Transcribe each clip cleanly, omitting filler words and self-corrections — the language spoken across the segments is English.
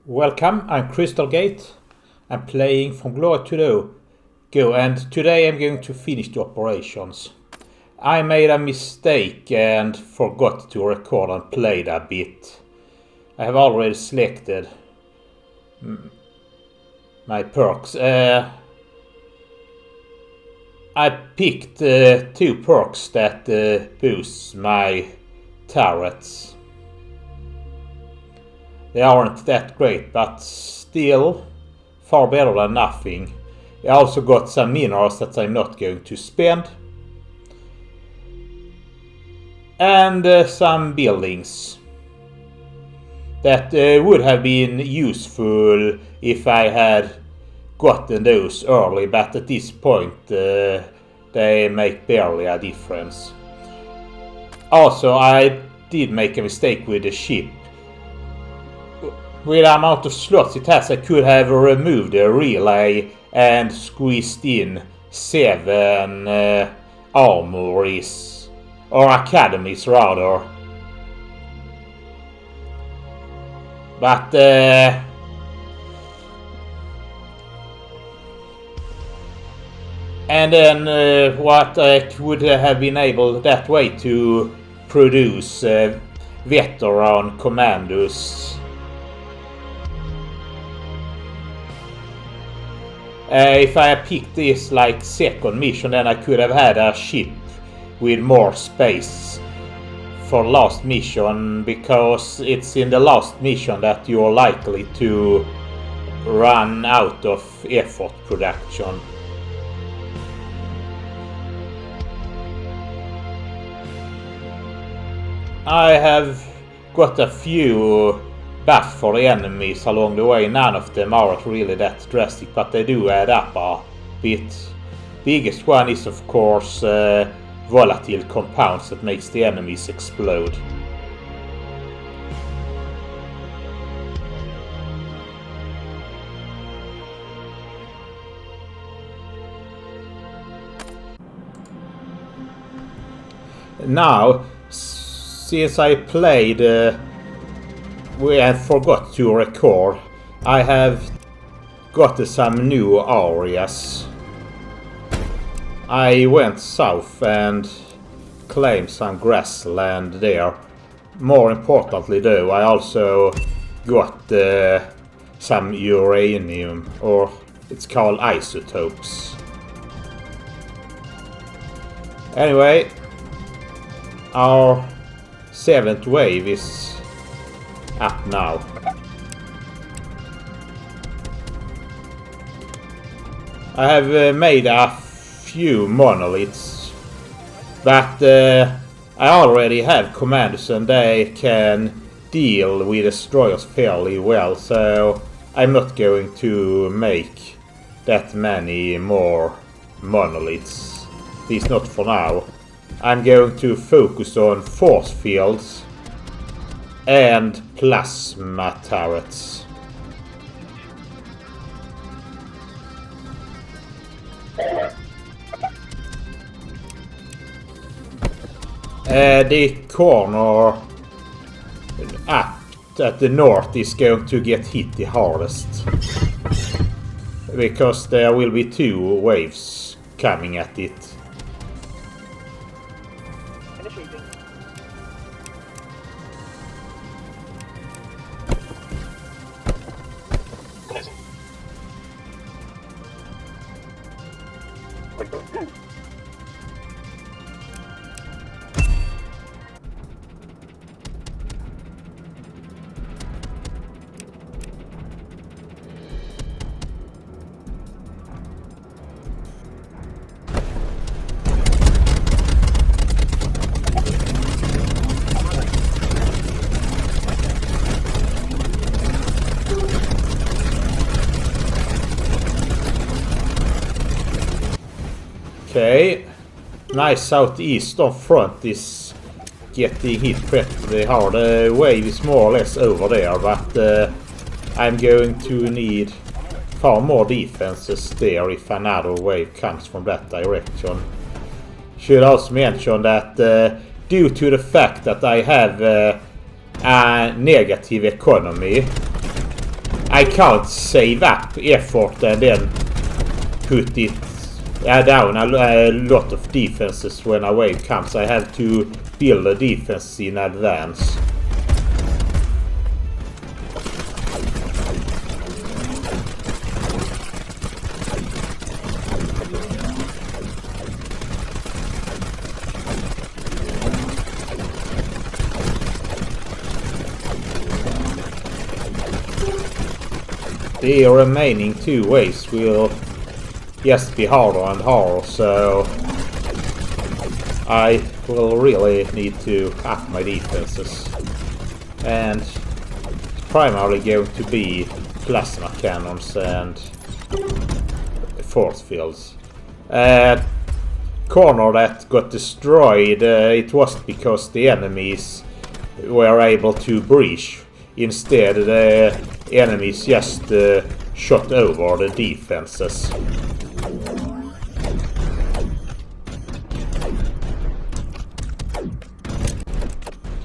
Welcome, I'm Crystal Gate. I'm playing From Glory to Go, and today I'm going to finish the operations. I made a mistake and forgot to record and played a bit. I have already selected my perks. I picked 2 perks that boost my turrets. They aren't that great, but still far better than nothing. I also got some minerals that I'm not going to spend. And some buildings that would have been useful if I had gotten those early, but at this point they make barely a difference. Also, I did make a mistake with the ship. With the amount of slots it has, I could have removed the relay and squeezed in 7 armories, or academies rather. But and then what I would have been able that way to produce veteran commandos. If I had picked this like second mission, then I could have had a ship with more space for last mission, because it's in the last mission that you're likely to run out of effort production. I have got a few buff for the enemies along the way. None of them aren't really that drastic, but they do add up a bit. Biggest one is of course volatile compounds that makes the enemies explode. Now, since I played we had forgot to record, I have got some new areas. I went south and claimed some grassland there. More importantly though, I also got some uranium, or it's called isotopes. Anyway, our 7th wave is up now. I have made a few monoliths, but I already have commanders and they can deal with destroyers fairly well, so I'm not going to make that many more monoliths, at least not for now. I'm going to focus on force fields and plasma turrets. The corner up at the north is going to get hit the hardest, because there will be 2 waves coming at it. Okay, nice southeastern front is getting hit pretty hard. The wave is more or less over there, but I'm going to need far more defenses there if another wave comes from that direction. Should also mention that due to the fact that I have a negative economy, I can't save up effort and then put it down a lot of defenses when a wave comes. I have to build a defense in advance. The remaining 2 waves will just be harder and harder, so I will really need to up my defenses. And it's primarily going to be plasma cannons and force fields. Corner that got destroyed, it wasn't because the enemies were able to breach. Instead, the enemies just shot over the defenses.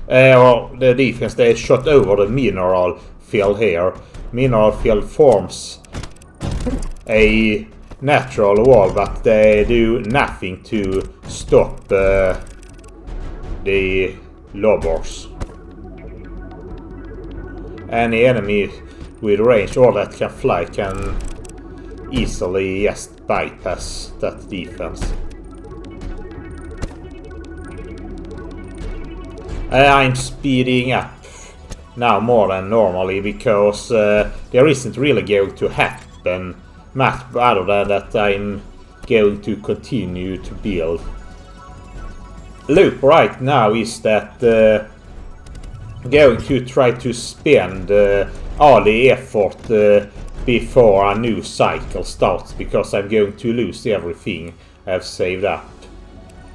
The defense, they shot over the mineral field here. Mineral field forms a natural wall, but they do nothing to stop the lobbers. Any enemy with range or that can fly can easily just bypass that defense. I'm speeding up now more than normally because there isn't really going to happen much other than that I'm going to continue to build. Loop right now is that going to try to spend all the effort before a new cycle starts, because I'm going to lose everything I've saved up.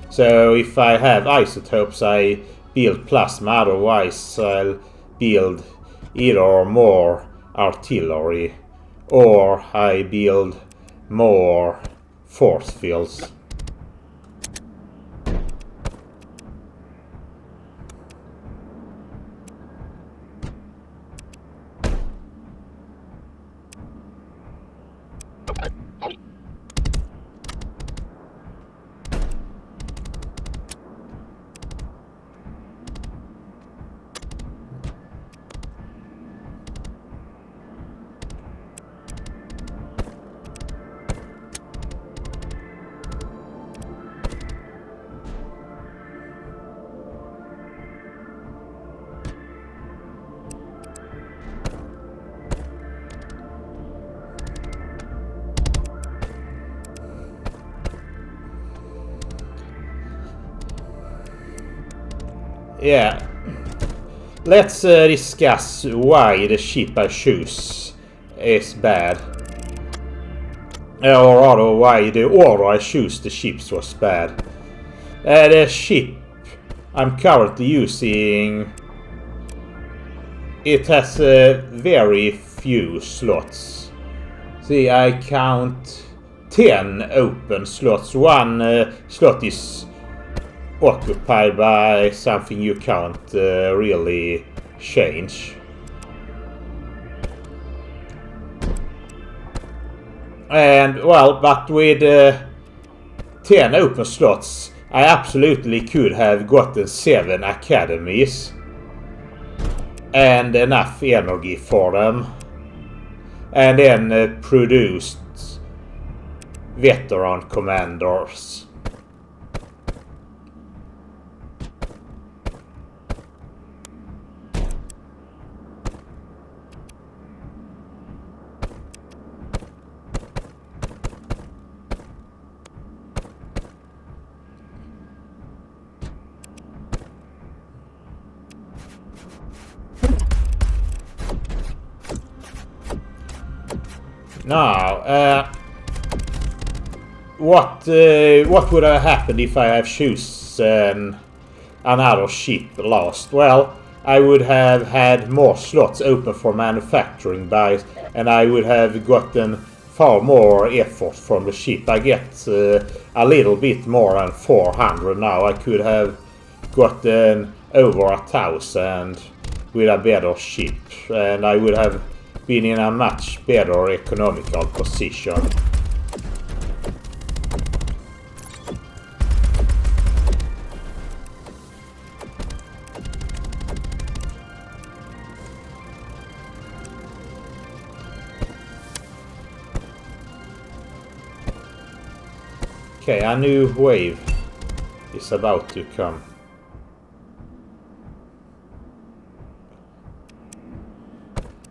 So if I have isotopes, I build plasma, otherwise I'll build either more artillery or I build more force fields. Yeah, let's discuss why the ship I choose is bad. Or rather, why the order I choose the ships was bad. The ship I'm currently using, it has very few slots. See, I count 10 open slots. One slot is occupied by something you can't really change. And well, but with 10 open slots, I absolutely could have gotten 7 academies and enough energy for them, and then produced veteran commanders. Now, what would have happened if I have chosen another ship last? Well, I would have had more slots open for manufacturing buys, and I would have gotten far more effort from the ship. I get a little bit more than 400 now. I could have gotten over 1,000 with a better ship, and I would have been in a much better economical position. Okay, a new wave is about to come.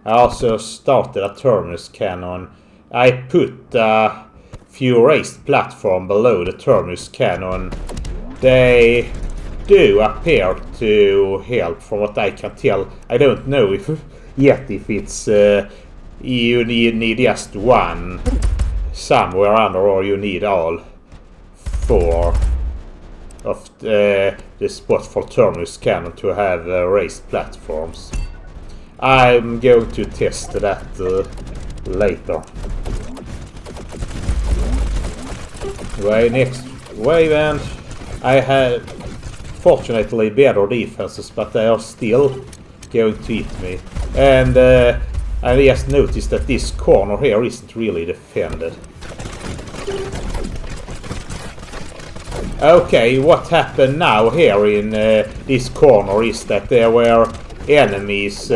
I also started a terminus cannon. I put a few raised platforms below the terminus cannon. They do appear to help from what I can tell. I don't know if yet if it's you need just one somewhere under or you need all four of the spot for terminus cannon to have raised platforms. I'm going to test that later. Next wave, and I have fortunately better defenses, but they are still going to hit me. And I just noticed that this corner here isn't really defended. Okay, what happened now here in this corner is that there were enemies,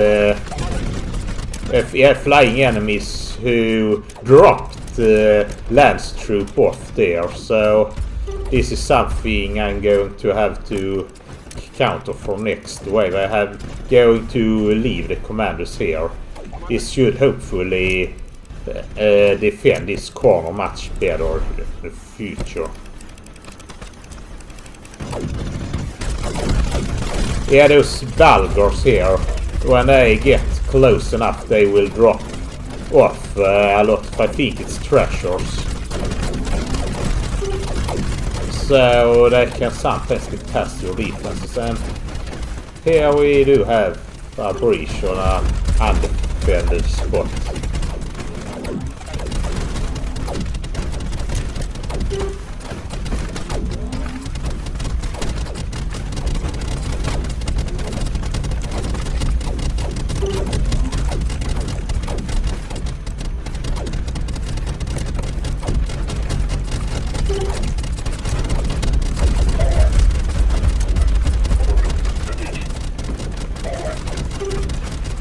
flying enemies who dropped Lance Troop off there. So this is something I'm going to have to counter for next wave. I have going to leave the commanders here. This should hopefully defend this corner much better in the future. Yeah, those Bulgars here, when they get close enough, they will drop off a lot of, I think it's treasures. So they can sometimes get past your defenses. And here we do have a breach on a undefended spot.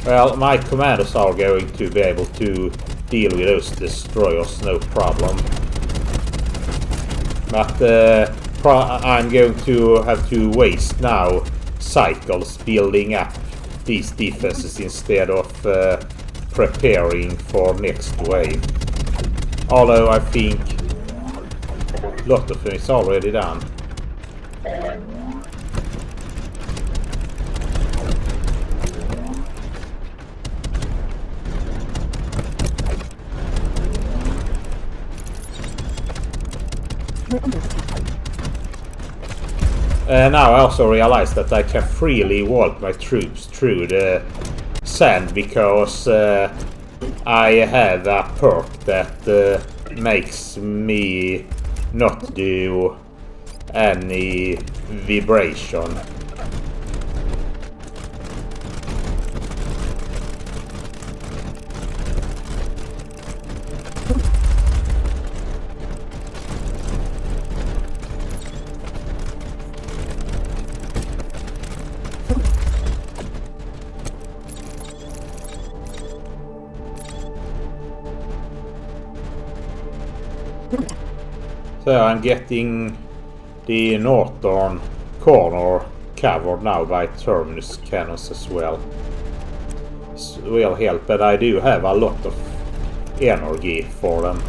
Well, my commanders are going to be able to deal with those destroyers, no problem. But I'm going to have to waste now cycles building up these defenses instead of preparing for next wave. Although I think a lot of them is already done. Now I also realize that I can freely walk my troops through the sand because I have a perk that makes me not do any vibration. So I'm getting the northern corner covered now by terminus cannons as well. This will help, but I do have a lot of energy for them.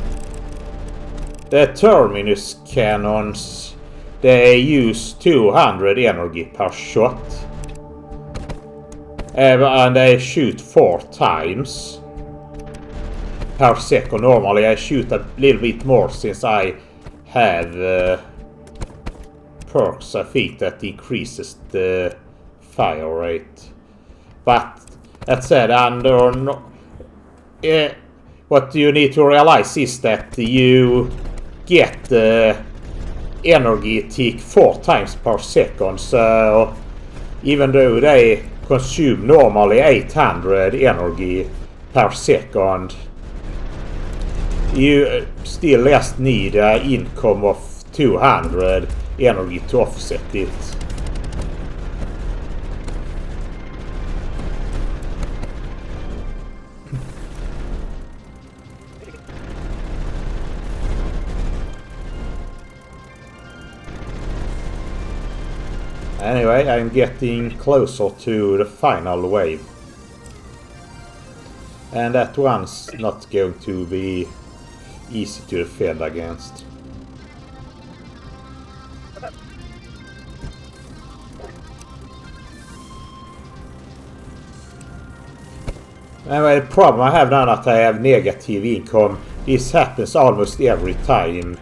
The terminus cannons, they use 200 energy per shot. And they shoot 4 times per second. Normally I shoot a little bit more since I have perks, I think, that increases the fire rate. But that said, what you need to realize is that you get the energy tick 4 times per second. So even though they consume normally 800 energy, per second. You still just need an income of 200 energy to offset it. Anyway, I'm getting closer to the final wave. And that one's not going to be easy to defend against. Anyway, the problem I have now that I have negative income, this happens almost every time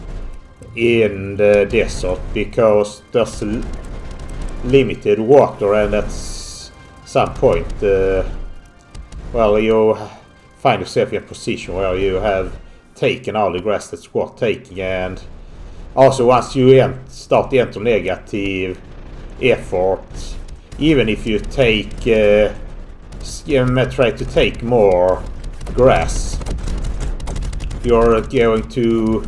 in the desert because there's limited water, and at some point well, you find yourself in a position where you have taken all the grass that's worth taking, and also once you start to enter negative effort, even if you take try to take more grass, you're going to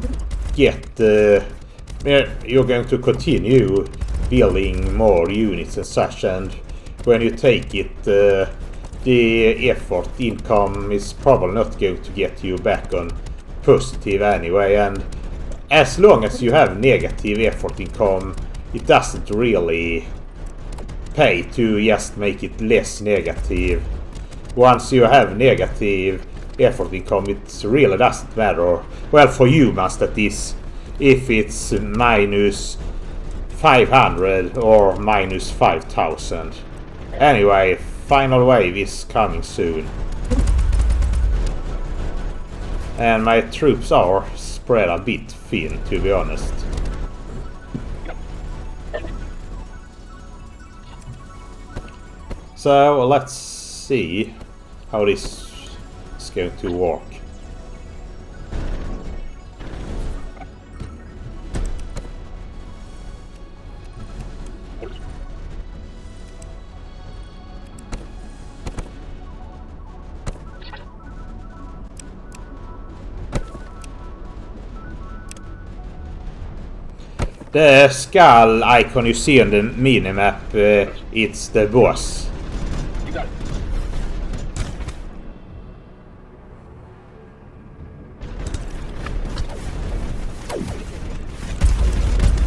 get you're going to continue building more units and such, and when you take it, the effort income is probably not going to get you back on positive anyway, and as long as you have negative effort income, it doesn't really pay to just make it less negative. Once you have negative effort income, it really doesn't matter, well, for humans that is, if it's minus 500 or minus 5,000. Anyway, final wave is coming soon. And my troops are spread a bit thin, to be honest. So let's see how this is going to work. The skull icon you see on the minimap, it's the boss. You got it.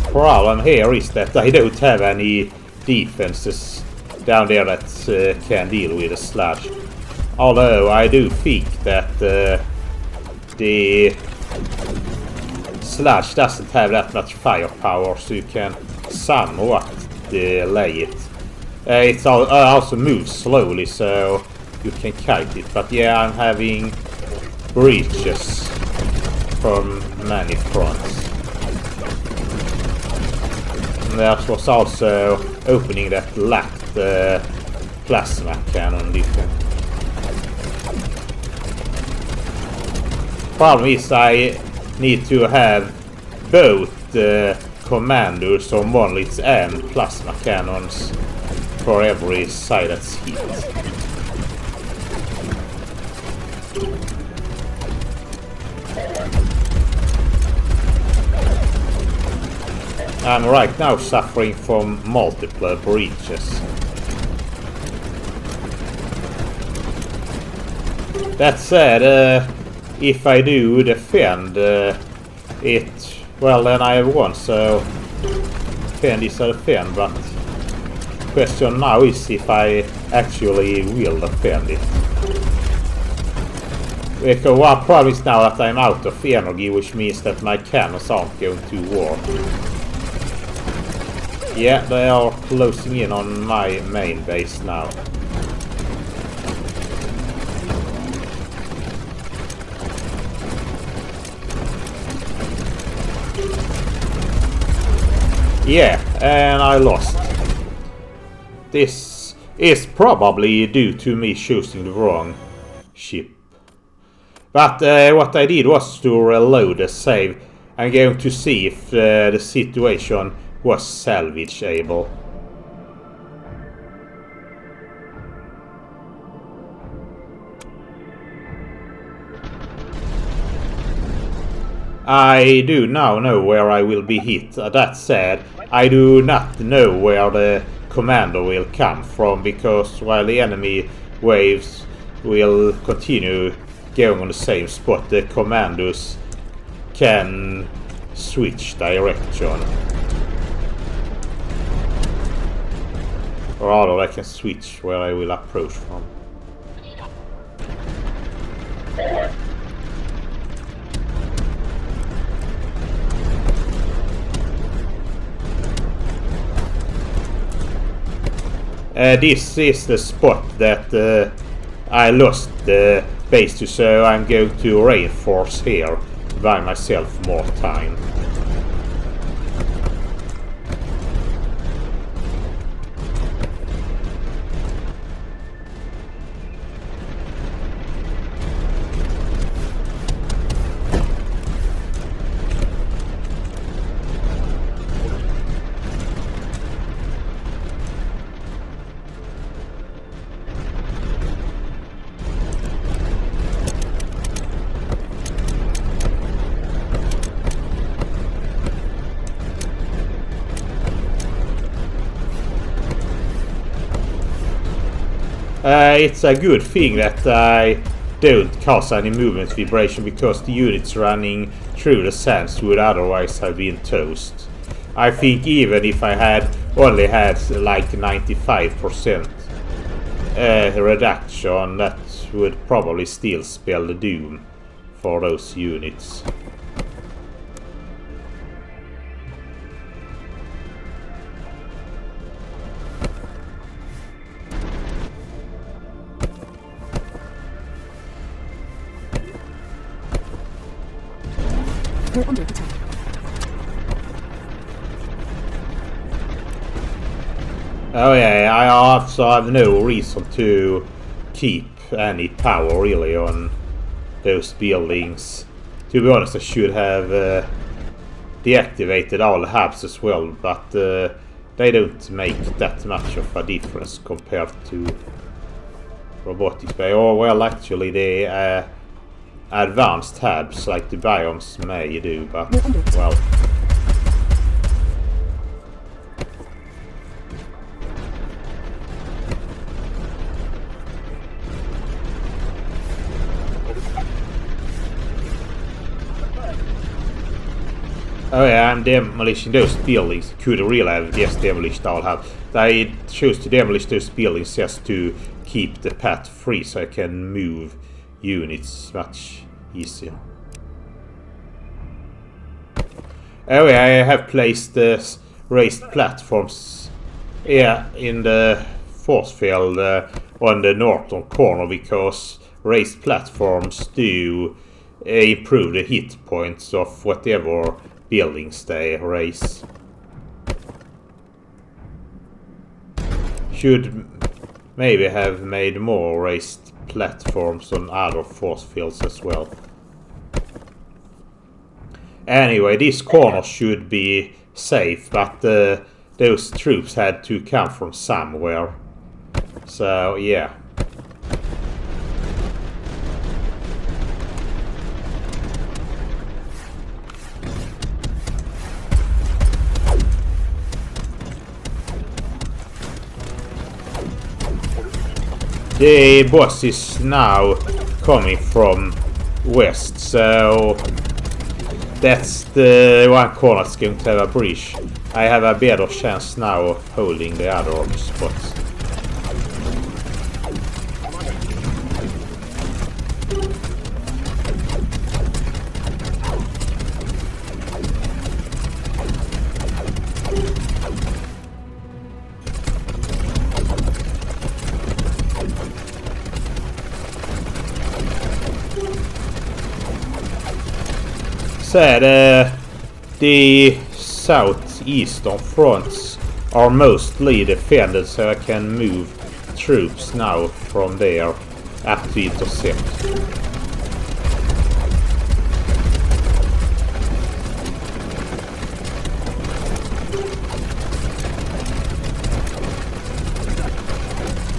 Problem here is that I don't have any defenses down there that can deal with a sludge. Although I do think that the sludge doesn't have that much firepower, so you can somewhat delay it. It also moves slowly, so you can kite it. But yeah, I'm having breaches from many fronts. And that was also opening that lacked plasma cannon defense. Problem is I need to have both commanders or monoliths and plasma cannons for every side that's hit. I'm right now suffering from multiple breaches. That said, if I do defend it, well, then I have won, so defend is a defend, but question now is if I actually will defend it. Because one problem is now that I'm out of energy, which means that my cannons aren't going to work. Yeah, they are closing in on my main base now. Yeah, and I lost. This is probably due to me choosing the wrong ship. But what I did was to reload the save. I'm going to see if the situation was salvageable. I do now know where I will be hit. That said, I do not know where the commando will come from, because while the enemy waves will continue going on the same spot, the commandos can switch direction. Or rather, I can switch where I will approach from. This is the spot that I lost the base to, so I'm going to reinforce here by myself more time. It's a good thing that I don't cause any movement vibration, because the units running through the sands would otherwise have been toast. I think even if I had only had like 95% reduction, that would probably still spell the doom for those units. You're under attack. Oh yeah, I also have no reason to keep any power really on those buildings. To be honest, I should have deactivated all the hubs as well, but they don't make that much of a difference compared to robotics bay. Or well, actually the advanced hubs like the biomes may do, but well. Oh yeah, I'm demolishing those buildings. Could really have just demolished all hubs. I chose to demolish those buildings just to keep the path free, so I can move units much easier. Oh yeah, I have placed the raised platforms in the force field on the northern corner, because raised platforms do improve the hit points of whatever buildings they raise. Should maybe have made more raised platforms on other force fields as well. Anyway, this corner should be safe, but those troops had to come from somewhere. So yeah. The boss is now coming from west, so that's the one corner that's going to have a breach. I have a better chance now of holding the other spots. Said the southeastern fronts are mostly defended, so I can move troops now from there up to intercept.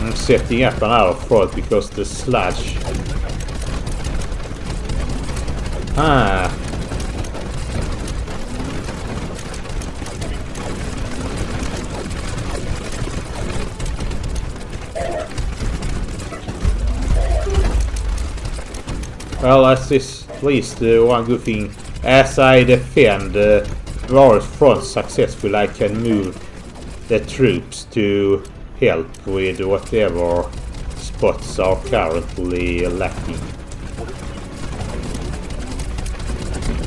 I'm setting up another front because the sludge. Well, at least one good thing. As I defend our front successfully, I can move the troops to help with whatever spots are currently lacking.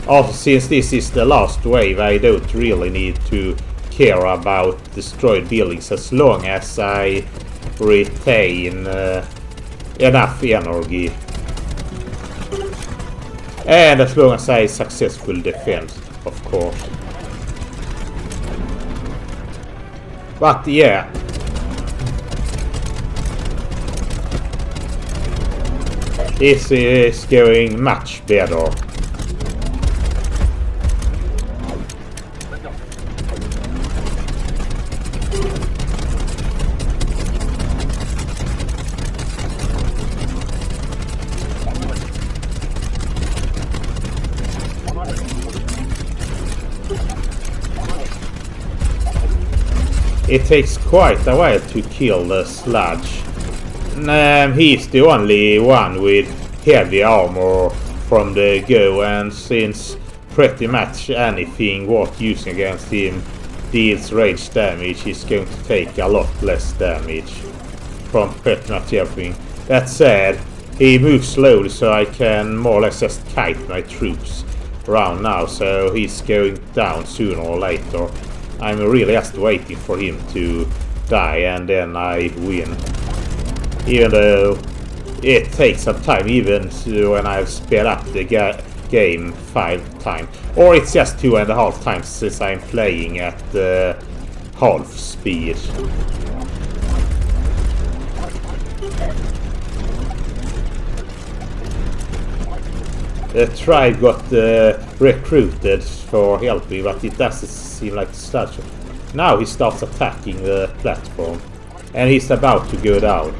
Also, since this is the last wave, I don't really need to care about destroyed buildings as long as I retain enough energy. And as long as I successfully defend, of course. But yeah. This is going much better. It takes quite a while to kill the sludge. He's the only one with heavy armor from the go, and since pretty much anything worth using against him deals range damage, he's going to take a lot less damage from pretty much everything. That said, he moves slowly, so I can more or less just kite my troops around now, so he's going down sooner or later. I'm really just waiting for him to die, and then I win. Even though it takes some time, even when I've sped up the game 5 times. Or it's just 2.5 times since I'm playing at half speed. The tribe got recruited for helping, but it doesn't seem like the statue. Now he starts attacking the platform, and he's about to go down.